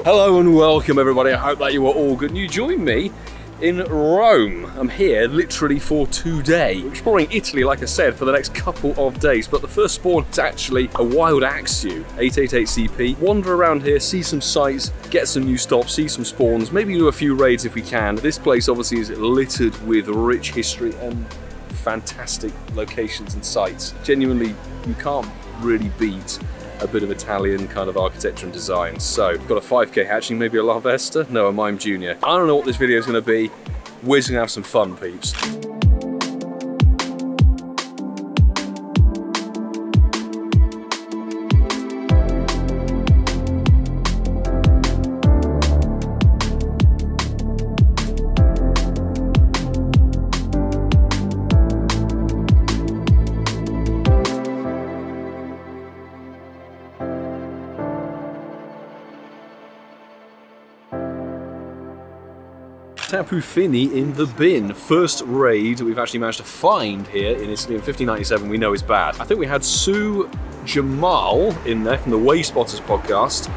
Hello and welcome everybody, I hope that you are all good and you join me in Rome. I'm here literally for today. We're exploring Italy, like I said, for the next couple of days, but the first spawn is actually a wild Axew, 888 CP. Wander around here, see some sights, get some new stops, see some spawns, maybe do a few raids if we can. This place obviously is littered with rich history and fantastic locations and sites. Genuinely, you can't really beat a bit of Italian kind of architecture and design. So, we've got a 5k hatching, maybe a La Vesta, no, a Mime Junior. I don't know what this video is going to be. We're just going to have some fun, peeps. Tapu Fini in the bin. First raid we've actually managed to find here in Italy in 1597 we know is bad. I think we had Sue Jamal in there from the Way Spotters podcast,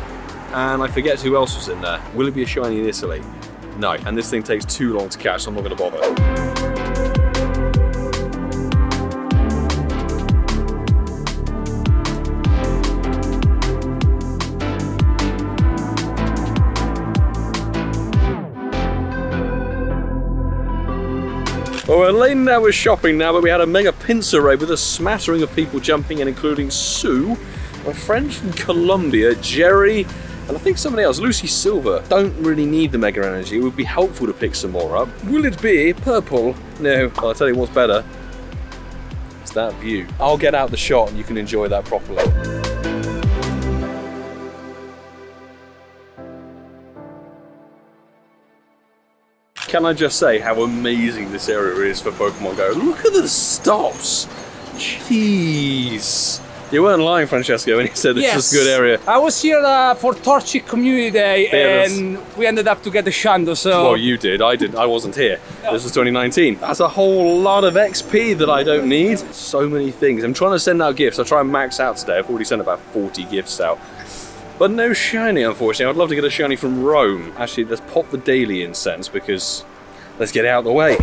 and I forget who else was in there. Will it be a shiny in Italy? No, and this thing takes too long to catch, so I'm not going to bother. Well, we're laden down with shopping now, but we had a mega pincer raid with a smattering of people jumping in, including Sue, my friend from Colombia, Jerry, and I think somebody else, Lucy Silver. Don't really need the mega energy, it would be helpful to pick some more up. Will it be purple? No, well, I'll tell you what's better. It's that view. I'll get out the shot and you can enjoy that properly. Can I just say how amazing this area is for Pokemon GO? Look at the stops! Jeez! You weren't lying, Francesco, when you said this is a good area. I was here for Torchic Community Day, and we ended up to get the Shando, so... Well, you did. I didn't. I wasn't here. No. This was 2019. That's a whole lot of XP that I don't need. So many things. I'm trying to send out gifts. I'll try and max out today. I've already sent about 40 gifts out. But no shiny, unfortunately. I'd love to get a shiny from Rome. Actually, let's pop the daily incense because let's get it out of the way.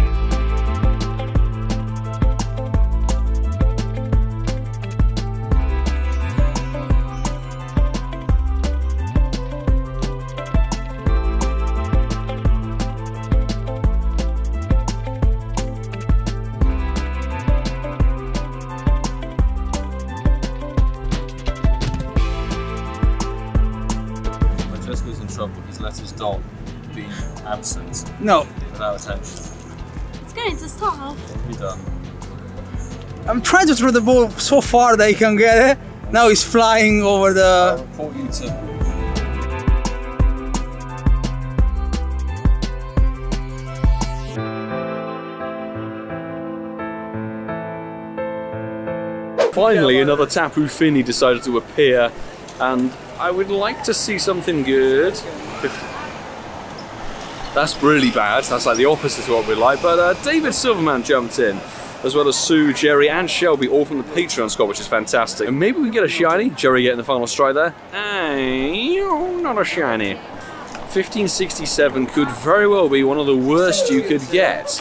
Francesco's in trouble. He's let his dog be absent. No. Without attention. It's going to stop. What have you done? I'm trying to throw the ball so far that he can get it. Now he's flying over the... I'll report you to... Finally, another Tapu Fini decided to appear, and I would like to see something good. That's really bad. That's like the opposite of what we like. But David Silverman jumped in, as well as Sue, Jerry, and Shelby, all from the Patreon squad, which is fantastic. And maybe we can get a shiny. Jerry getting the final strike there. Not a shiny. 1567 could very well be one of the worst you could get.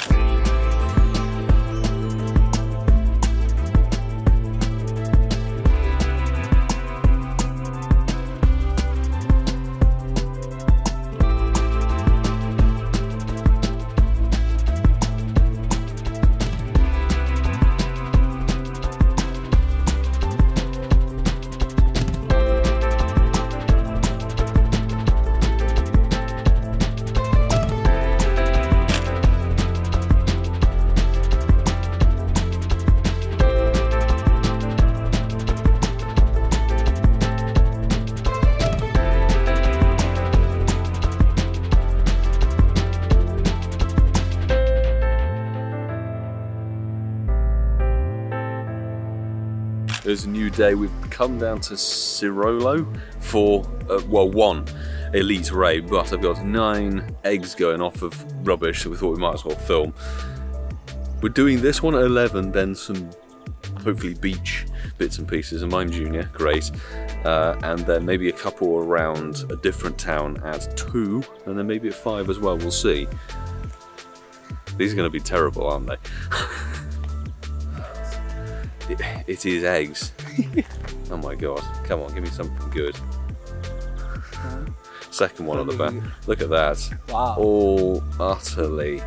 There's a new day. We've come down to Sirolo for, well, one Elite Raid, but I've got 9 eggs going off of rubbish, so we thought we might as well film. We're doing this one at 11, then some hopefully beach bits and pieces, and mine junior, great. And then maybe a couple around a different town at 2, and then maybe at 5 as well, we'll see. These are going to be terrible, aren't they? It is eggs. Oh my god, come on, give me something good. Second one on the back. Look at that. Wow. All utterly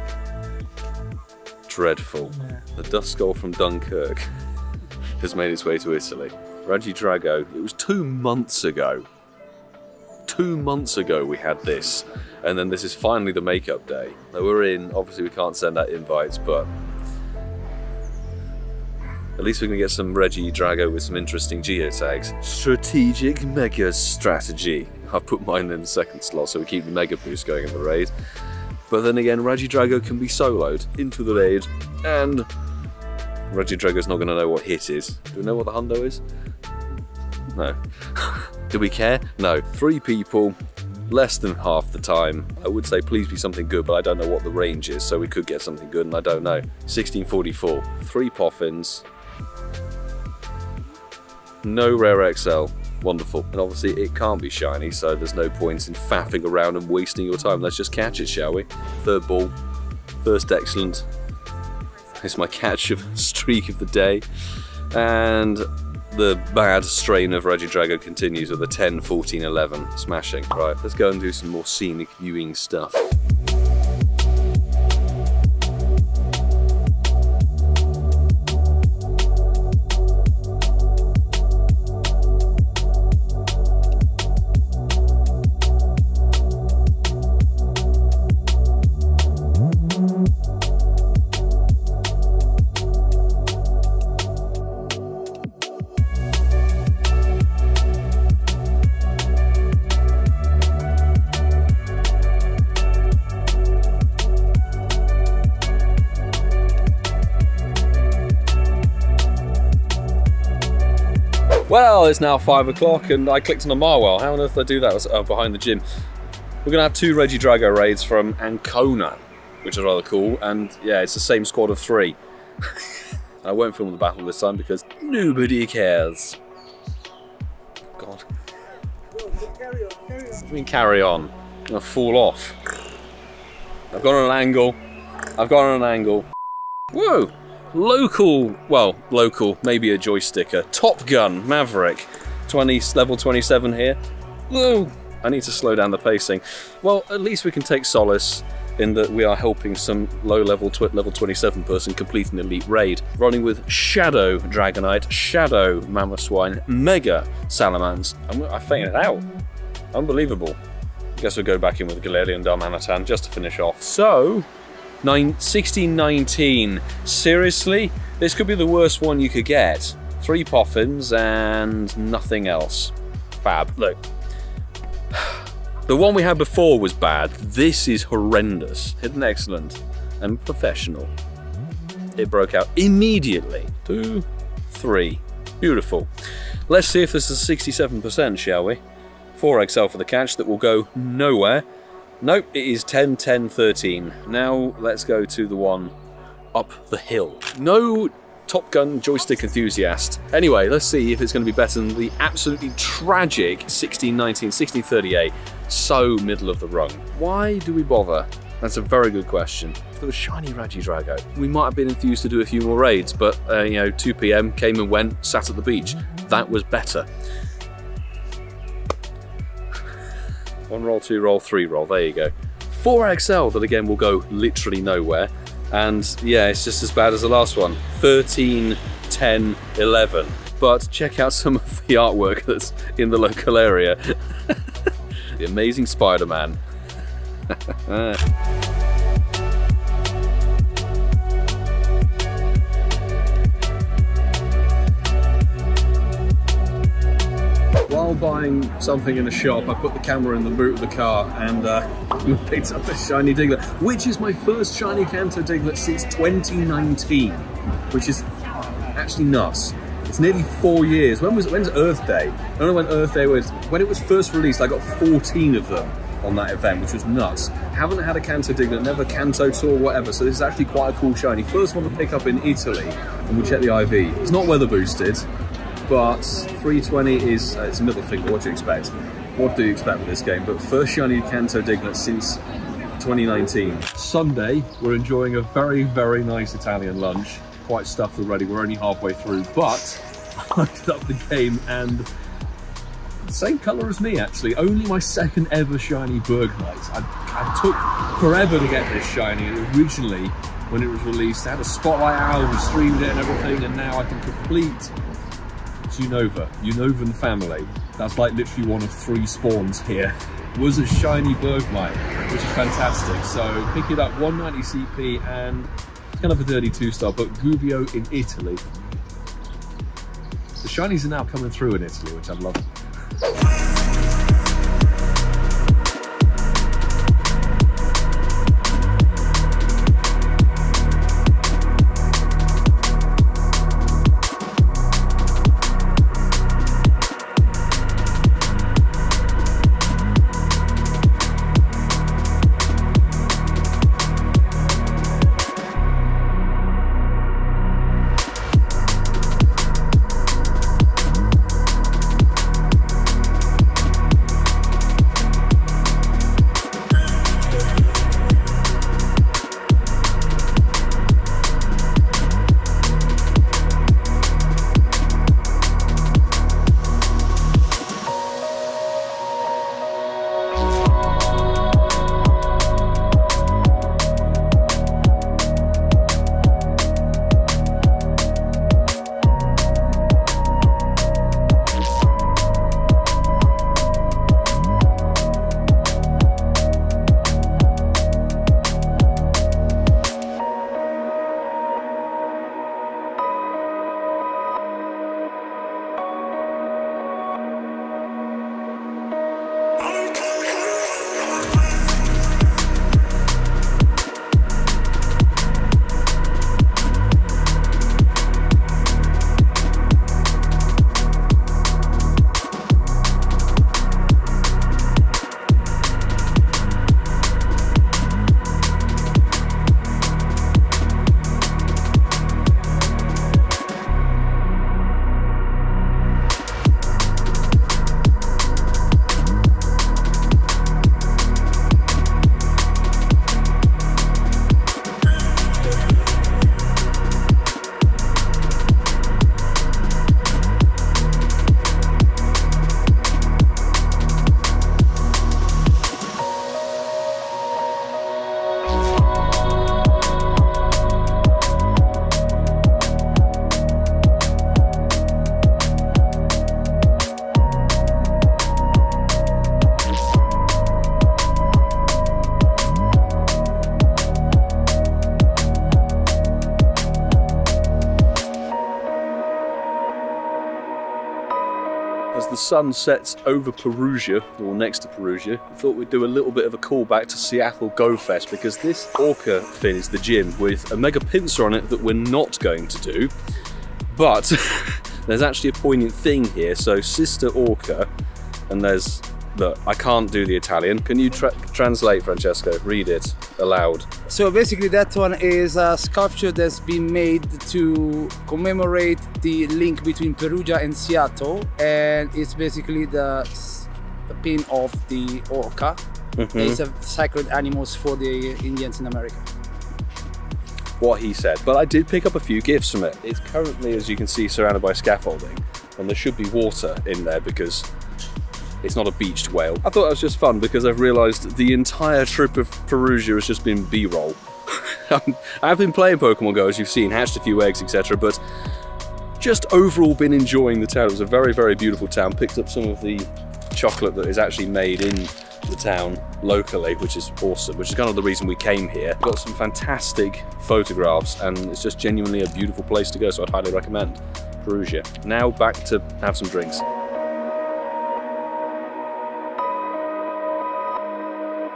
dreadful. Yeah. The dust skull from Dunkirk has made its way to Italy. RegiDrago, it was 2 months ago. 2 months ago we had this. And then this is finally the makeup day. Now we're in, obviously we can't send out invites, but at least we're going to get some RegiDrago with some interesting geotags. Strategic Mega Strategy. I've put mine in the second slot so we keep the Mega Boost going in the raid. But then again, RegiDrago can be soloed into the raid, and RegiDrago's not going to know what hit is. Do we know what the Hundo is? No. Do we care? No. 3 people, less than half the time. I would say please be something good, but I don't know what the range is, so we could get something good, and I don't know. 1644. 3 Poffins. No rare XL. Wonderful. And obviously it can't be shiny, so there's no point in faffing around and wasting your time. Let's just catch it, shall we? 3rd ball. First excellent. It's my catch of streak of the day. And the bad strain of RegiDrago continues with a 10, 14, 11 smashing. Right, let's go and do some more scenic viewing stuff. Well, it's now 5 o'clock and I clicked on a Marwell. How on earth did I do that? It was behind the gym. We're going to have 2 RegiDrago raids from Ancona, which is rather cool. And yeah, it's the same squad of 3. I won't film the battle this time because nobody cares. God. Carry on, carry on. What do you mean carry on? I'm going to fall off. I've got on an angle. I've got on an angle. Whoa! Local, well, local, maybe a joysticker. Top Gun Maverick, level 27 here. Whoa! I need to slow down the pacing. Well, at least we can take solace in that we are helping some low-level level 27 person complete an elite raid. Running with Shadow Dragonite, Shadow Mamoswine, Mega Salamence. I fainted out. Unbelievable. I guess we'll go back in with Galarian Darmanitan just to finish off. So, 1619. Seriously? This could be the worst one you could get. 3 Poffins and nothing else. Fab. Look. The one we had before was bad. This is horrendous. Hidden excellent and professional. It broke out immediately. 2, 3. Beautiful. Let's see if this is 67%, shall we? 4 XL for the catch that will go nowhere. Nope, it is 10, 10, 13. Now let's go to the one up the hill. No Top Gun joystick enthusiast. Anyway, let's see if it's going to be better than the absolutely tragic 1619, 1638. So middle of the rung. Why do we bother? That's a very good question. If there was shiny RegiDrago, we might have been enthused to do a few more raids, but you know, 2 PM, came and went, sat at the beach. That was better. 1 roll, 2 roll, 3 roll, there you go. 4 XL that again will go literally nowhere. And yeah, it's just as bad as the last one. 13, 10, 11. But check out some of the artwork that's in the local area. The amazing Spider-Man. While buying something in a shop, I put the camera in the boot of the car and picked up a Shiny Diglett, which is my first Shiny Kanto Diglett since 2019, which is actually nuts. It's nearly 4 years. When's Earth Day? I don't know when Earth Day was. When it was first released, I got 14 of them on that event, which was nuts. Haven't had a Kanto Diglett, never Kanto Tour, whatever, so this is actually quite a cool shiny. First one to pick up in Italy, and we'll check the IV. It's not weather boosted, but 320 is, it's a middle finger, what do you expect? What do you expect with this game? But first shiny Kanto Diglett since 2019. Sunday, we're enjoying a very, very nice Italian lunch. Quite stuffed already, we're only halfway through, but I looked up the game and same colour as me actually, only my second ever shiny Bergmite. I took forever to get this shiny, and originally when it was released I had a spotlight out, we streamed it and everything, and now I can complete Unovan family. That's like literally one of 3 spawns here. Was a shiny Bergmite, which is fantastic. So pick it up, 190 CP, and it's kind of a dirty 2-star, but Gubbio in Italy. The shinies are now coming through in Italy, which I love. As the sun sets over Perugia, or next to Perugia, I thought we'd do a little bit of a callback to Seattle GOFest, because this Orca fin is the gym with a mega pincer on it that we're not going to do. But there's actually a poignant thing here. So Sister Orca, and there's, look, I can't do the Italian. Can you translate, Francesco? Read it aloud. So basically that one is a sculpture that's been made to commemorate the link between Perugia and Seattle, and it's basically the pin of the orca. It's a sacred animals for the Indians in America. What he said, but I did pick up a few gifts from it. It's currently, as you can see, surrounded by scaffolding, and there should be water in there because it's not a beached whale. I thought that was just fun because I've realised the entire trip of Perugia has just been B-roll. I've been playing Pokemon GO, as you've seen, hatched a few eggs, etc., but just overall been enjoying the town. It was a very, very beautiful town. Picked up some of the chocolate that is actually made in the town locally, which is awesome, which is kind of the reason we came here. Got some fantastic photographs, and it's just genuinely a beautiful place to go, so I'd highly recommend Perugia. Now back to have some drinks.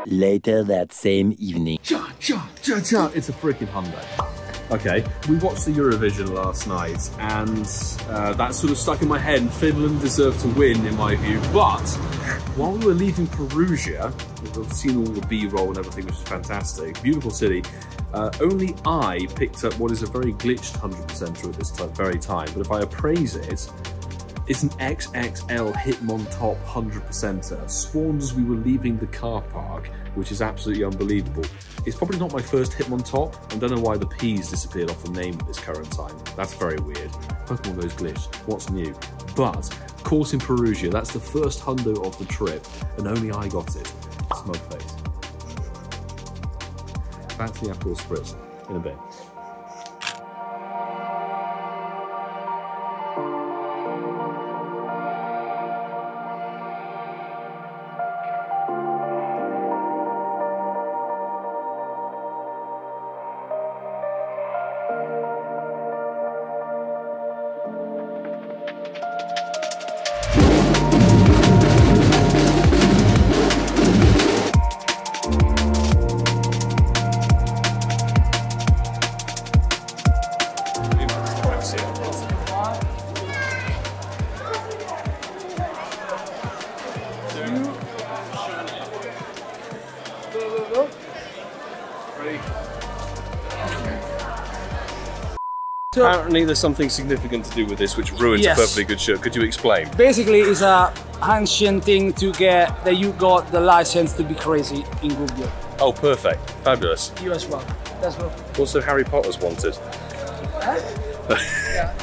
Later that same evening. Cha cha cha cha! It's a freaking Hundo. Okay, we watched the Eurovision last night, and that sort of stuck in my head, and Finland deserved to win, in my view, but while we were leaving Perugia, we've seen all the B-roll and everything, which is fantastic, beautiful city, only I picked up what is a very glitched 100%er at this very time, but if I appraise it, it's an XXL Hitmontop 100%er, spawned as we were leaving the car park, which is absolutely unbelievable. It's probably not my first Hitmontop, and don't know why the P's disappeared off the name at this current time. That's very weird. Pokemon goes glitched, what's new? But, caught in Perugia, that's the first hundo of the trip, and only I got it. Smug face. Back to the Aperol Spritz in a bit. Apparently there's something significant to do with this which ruins a perfectly good shirt. Could you explain? Basically, it's a ancient thing to get that you got the license to be crazy in Gubbio. Oh, perfect. Fabulous. You as well. Let's go. Also, Harry Potter's wanted. Yeah.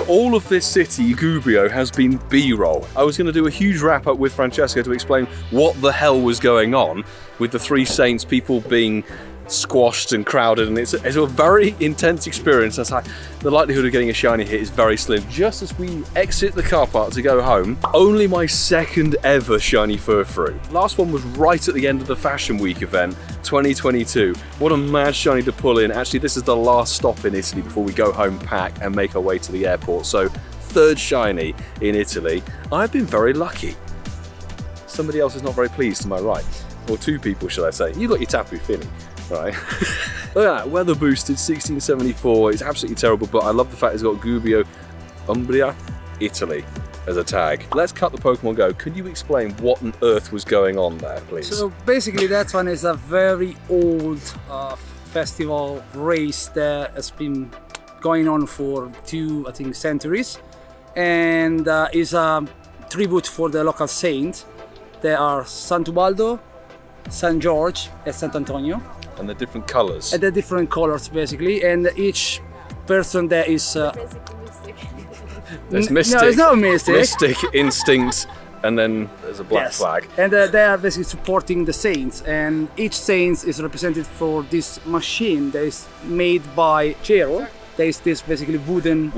All of this city, Gubbio, has been B-roll. I was going to do a huge wrap-up with Francesca to explain what the hell was going on with the Three Saints, people being squashed and crowded, and it's a very intense experience. That's like the likelihood of getting a shiny hit is very slim. Just as we exit the car park to go home, only my second ever shiny Furfrou. Last one was right at the end of the Fashion Week event 2022. What a mad shiny to pull in. Actually, this is the last stop in Italy before we go home, pack and make our way to the airport. So third shiny in Italy. I've been very lucky. Somebody else is not very pleased to my right, or two people should I say. You got your Tapu Fini. Right. Look at that, weather boosted 1674. It's absolutely terrible, but I love the fact it's got Gubbio Umbria, Italy as a tag. Let's cut the Pokemon Go. Could you explain what on earth was going on there, please? So basically that one is a very old festival race that has been going on for 2, I think, centuries, and is a tribute for the local saints. There are Sant'Ubaldo, San George and Sant Antonio. And the different colours. And the different colours, basically, and each person there is... There's Mystic. No, it's not Mystic. Mystic, Instinct, and then there's a black flag. And they are basically supporting the saints, and each saint is represented for this machine that is made by Cero. There is this basically wooden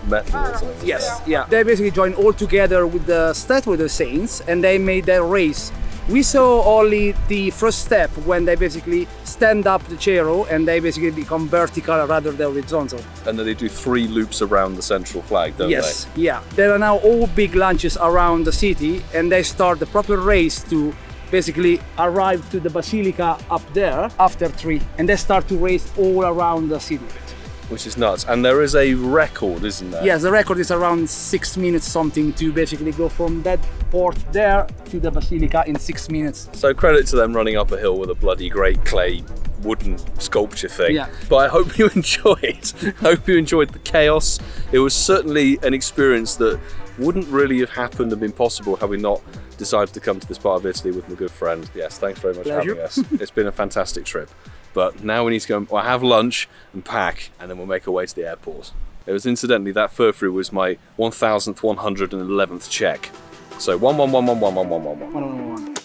metal or something. Yes, yeah. They basically joined all together with the statue of the saints, and they made their race. We saw only the first step when they basically stand up the Cero and they basically become vertical rather than horizontal. And then they do 3 loops around the central flag, don't they? Yes, yeah. There are now all big launches around the city, and they start the proper race to basically arrive to the Basilica up there after 3, and they start to race all around the city. Which is nuts. And there is a record, isn't there? Yes, the record is around 6 minutes something to basically go from that port there to the Basilica in 6 minutes. So credit to them running up a hill with a bloody great clay wooden sculpture thing. Yeah. But I hope you enjoyed. I hope you enjoyed the chaos. It was certainly an experience that wouldn't really have happened and been possible had we not decided to come to this part of Italy with my good friend. Yes, thanks very much for having us. It's been a fantastic trip. But now we need to go and have lunch and pack, and then we'll make our way to the airport. It was incidentally, that Furfrou was my 1,111th check. So 111111111. 111.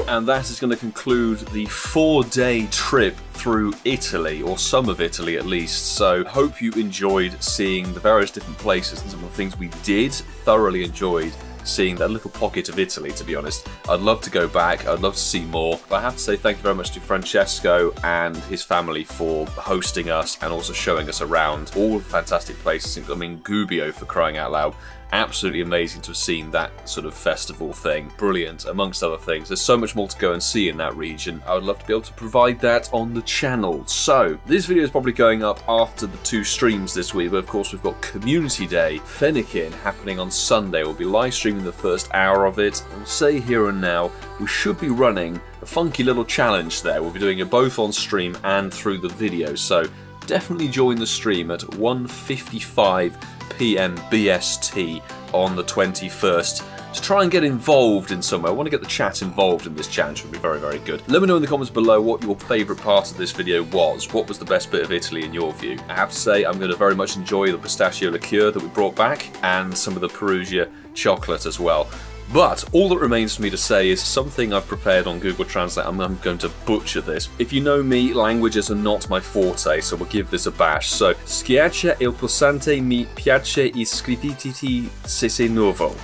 And that is going to conclude the 4-day trip through Italy, or some of Italy at least. So hope you enjoyed seeing the various different places and some of the things we did. Thoroughly enjoyed seeing that little pocket of Italy, to be honest. I'd love to go back, I'd love to see more. But I have to say thank you very much to Francesco and his family for hosting us and also showing us around all the fantastic places. I mean, Gubbio, for crying out loud. Absolutely amazing to have seen that sort of festival thing. Brilliant, amongst other things. There's so much more to go and see in that region. I would love to be able to provide that on the channel. So, this video is probably going up after the 2 streams this week, but of course we've got Community Day, Fennekin, happening on Sunday. We'll be live streaming the first hour of it. I'll say here and now, we should be running a funky little challenge there. We'll be doing it both on stream and through the video, so definitely join the stream at 1:55 PM BST on the 21st to try and get involved in some way. I want to get the chat involved in this challenge. It would be very, very good. Let me know in the comments below what your favourite part of this video was. What was the best bit of Italy in your view? I have to say I'm going to very much enjoy the pistachio liqueur that we brought back and some of the Perugia chocolate as well. But all that remains for me to say is something I've prepared on Google Translate. I'm going to butcher this. If you know me, languages are not my forte, so we'll give this a bash. So, schiaccia il pulsante mi piace iscriviti se sei nuovo.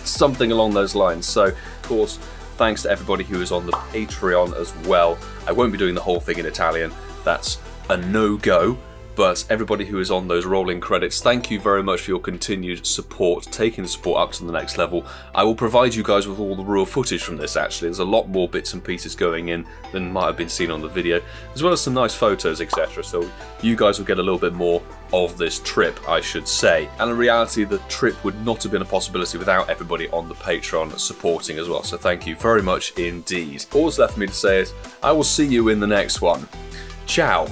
Something along those lines. So, of course, thanks to everybody who is on the Patreon as well. I won't be doing the whole thing in Italian. That's a no-go. But everybody who is on those rolling credits, thank you very much for your continued support, taking the support up to the next level. I will provide you guys with all the raw footage from this actually. There's a lot more bits and pieces going in than might have been seen on the video, as well as some nice photos, etc. So you guys will get a little bit more of this trip, I should say. And in reality, the trip would not have been a possibility without everybody on the Patreon supporting as well. So thank you very much indeed. All that's left for me to say is, I will see you in the next one. Ciao.